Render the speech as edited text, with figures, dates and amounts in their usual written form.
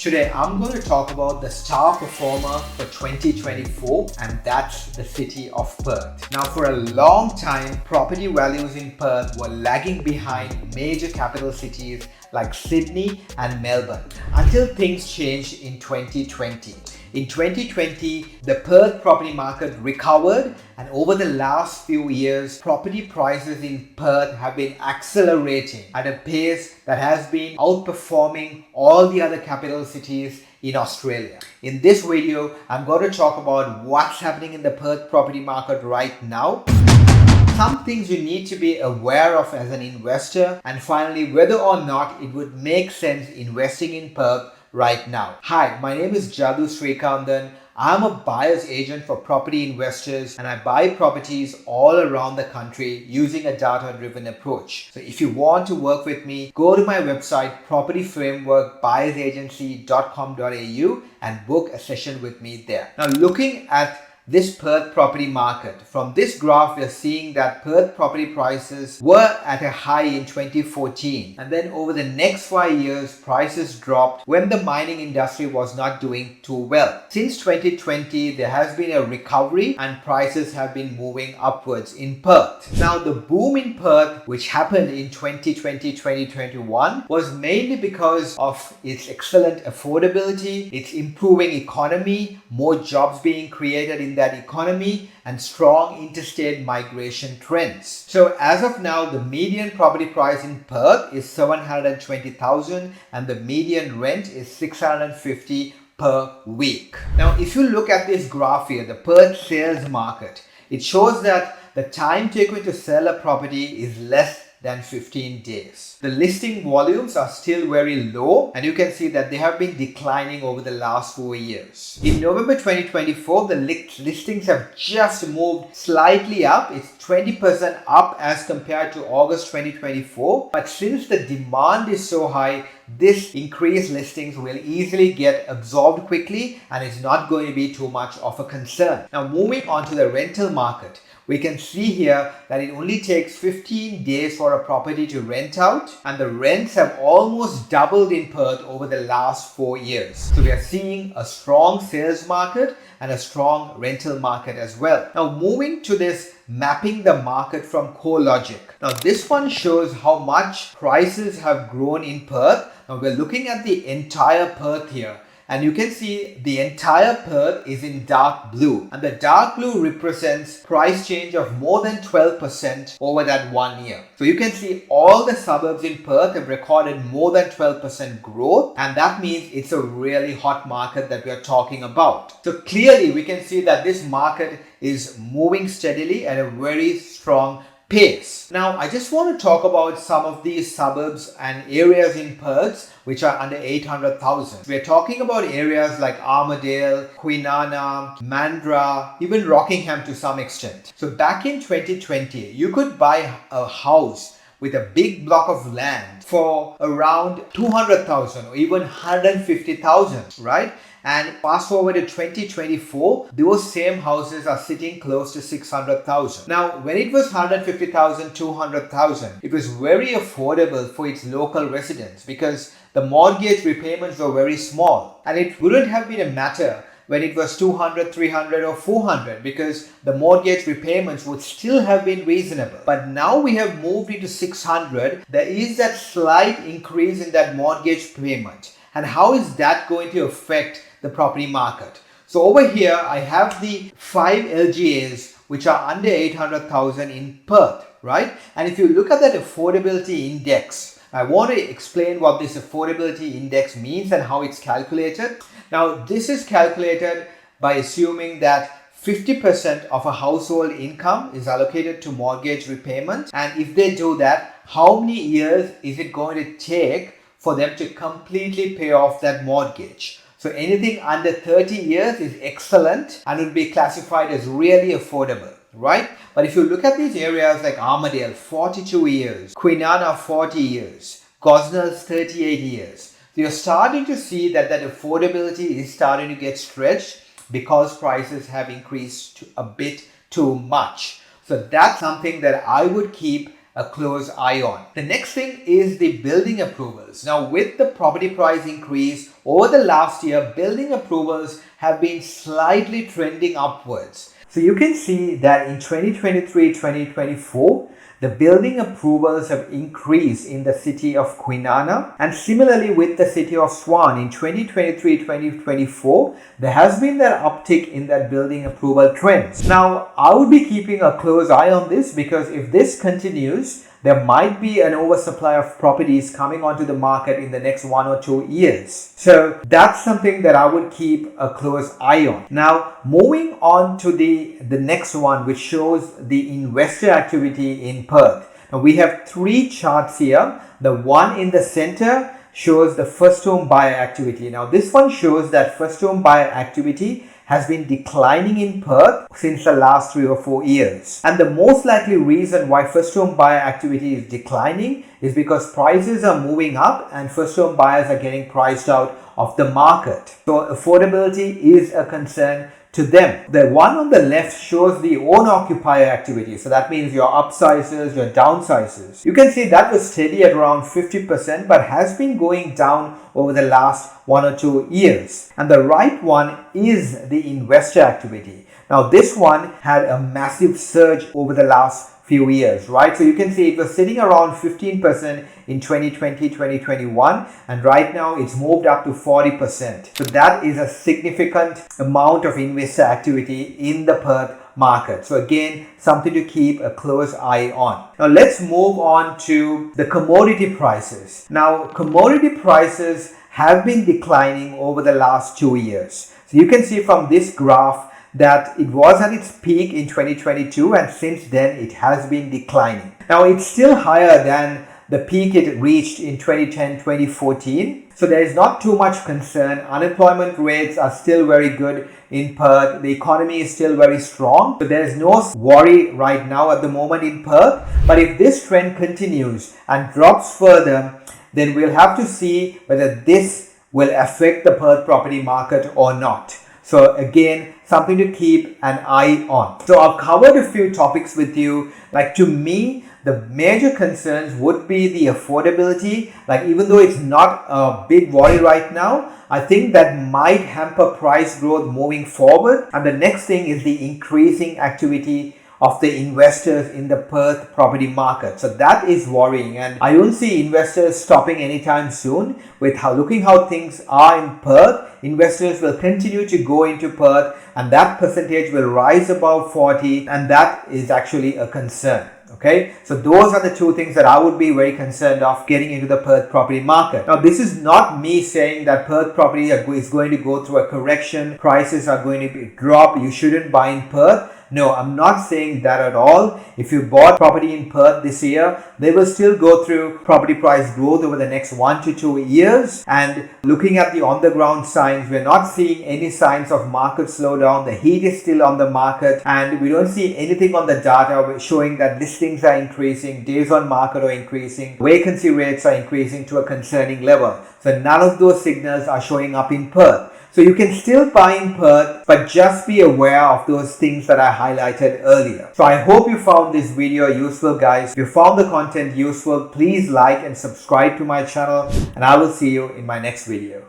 Today I'm going to talk about the star performer for 2024, and that's the city of Perth. Now, for a long time, property values in Perth were lagging behind major capital cities like Sydney and Melbourne until things changed in 2020. In 2020, the Perth property market recovered, and over the last few years, property prices in Perth have been accelerating at a pace that has been outperforming all the other capital cities in Australia. In this video, I'm going to talk about what's happening in the Perth property market right now, some things you need to be aware of as an investor, and finally, whether or not it would make sense investing in Perth right now. Hi, my name is Jathu. I'm a buyer's agent for property investors, and I buy properties all around the country using a data-driven approach. So if you want to work with me, go to my website propertyframeworkbuyersagency.com.au and book a session with me there. Now, looking at this Perth property market, from this graph, we're seeing that Perth property prices were at a high in 2014. And then over the next 5 years, prices dropped when the mining industry was not doing too well. Since 2020, there has been a recovery and prices have been moving upwards in Perth. Now, the boom in Perth, which happened in 2020-2021, was mainly because of its excellent affordability, its improving economy, more jobs being created in that economy, and strong interstate migration trends. So as of now, the median property price in Perth is $720,000 and the median rent is $650 per week. Now, if you look at this graph here, the Perth sales market, it shows that the time taken to sell a property is less than 15 days. The listing volumes are still very low, and you can see that they have been declining over the last 4 years. In November 2024, the listings have just moved slightly up. It's 20% up as compared to August 2024. But since the demand is so high, this increased listings will easily get absorbed quickly, and it's not going to be too much of a concern. Now, moving on to the rental market, we can see here that it only takes 15 days for a property to rent out, and the rents have almost doubled in Perth over the last 4 years. So we are seeing a strong sales market and a strong rental market as well. Now, moving to this mapping the market from CoreLogic. Now, this one shows how much prices have grown in Perth. Now, we're looking at the entire Perth here, and you can see the entire Perth is in dark blue, and the dark blue represents price change of more than 12% over that 1 year. So you can see all the suburbs in Perth have recorded more than 12% growth, and that means it's a really hot market that we are talking about. So clearly we can see that this market is moving steadily at a very strong pace. Now, I just want to talk about some of these suburbs and areas in Perth which are under 800,000. We're talking about areas like Armadale, Kwinana, Mandurah, even Rockingham to some extent. So back in 2020, you could buy a house with a big block of land for around 200,000 or even 150,000, right? And fast forward to 2024, those same houses are sitting close to 600,000. Now, when it was 150,000, 200,000, it was very affordable for its local residents because the mortgage repayments were very small. And it wouldn't have been a matter when it was 200, 300 or 400 because the mortgage repayments would still have been reasonable. But now we have moved into 600. There is that slight increase in that mortgage payment. And how is that going to affect the property market? So over here, I have the 5 LGAs which are under 800,000 in Perth, right? And if you look at that affordability index, I want to explain what this affordability index means and how it's calculated. Now, this is calculated by assuming that 50% of a household income is allocated to mortgage repayments. And if they do that, how many years is it going to take for them to completely pay off that mortgage? So anything under 30 years is excellent and would be classified as really affordable, right? But if you look at these areas like Armadale, 42 years, Kwinana, 40 years, Gosnell's 38 years. So you're starting to see that affordability is starting to get stretched because prices have increased a bit too much. So that's something that I would keep a close eye on. The next thing is the building approvals. Now, with the property price increase over the last year, building approvals have been slightly trending upwards. So you can see that in 2023-2024, the building approvals have increased in the city of Kwinana, and similarly with the city of Swan in 2023-2024, there has been that uptick in that building approval trends. Now, I would be keeping a close eye on this, because if this continues, there might be an oversupply of properties coming onto the market in the next 1 or 2 years. So that's something that I would keep a close eye on. Now, moving on to the next one, which shows the investor activity in Perth. Now, we have 3 charts here. The one in the center shows the first home buyer activity. Now, this one shows that first home buyer activity has been declining in Perth since the last 3 or 4 years. And the most likely reason why first home buyer activity is declining is because prices are moving up and first home buyers are getting priced out of the market. So affordability is a concern to them. The one on the left shows the owner-occupier activity. So that means your upsizers, your downsizers. You can see that was steady at around 50%, but has been going down over the last 1 or 2 years. And the right one is the investor activity. Now, this one had a massive surge over the last few years, right? So you can see it was sitting around 15% in 2020-2021, and right now it's moved up to 40%. So that is a significant amount of investor activity in the Perth market. So again, something to keep a close eye on. Now let's move on to the commodity prices. Now, commodity prices have been declining over the last 2 years. So you can see from this graph that it was at its peak in 2022, and since then it has been declining. Now, it's still higher than the peak it reached in 2010-2014. So there is not too much concern. Unemployment rates are still very good in Perth. The economy is still very strong. So there is no worry right now at the moment in Perth. But if this trend continues and drops further, then we'll have to see whether this will affect the Perth property market or not. So again, something to keep an eye on. So I've covered a few topics with you. Like, to me, the major concerns would be the affordability. Like, even though it's not a big worry right now, I think that might hamper price growth moving forward. And the next thing is the increasing activity of the investors in the Perth property market. So that is worrying, and I don't see investors stopping anytime soon. With looking how things are in Perth, investors will continue to go into Perth, and that percentage will rise above 40, and that is actually a concern. Okay, so those are the 2 things that I would be very concerned of getting into the Perth property market. Now, this is not me saying that Perth property is going to go through a correction, prices are going to drop, you shouldn't buy in Perth. No, I'm not saying that at all. If you bought property in Perth this year, they will still go through property price growth over the next 1 to 2 years. And looking at the on-the-ground signs, we're not seeing any signs of market slowdown. The heat is still on the market, and we don't see anything on the data showing that listings are increasing, days on market are increasing, vacancy rates are increasing to a concerning level. So none of those signals are showing up in Perth. So you can still buy in Perth, but just be aware of those things that I highlighted earlier. So I hope you found this video useful, guys. If you found the content useful, please like and subscribe to my channel, and I will see you in my next video.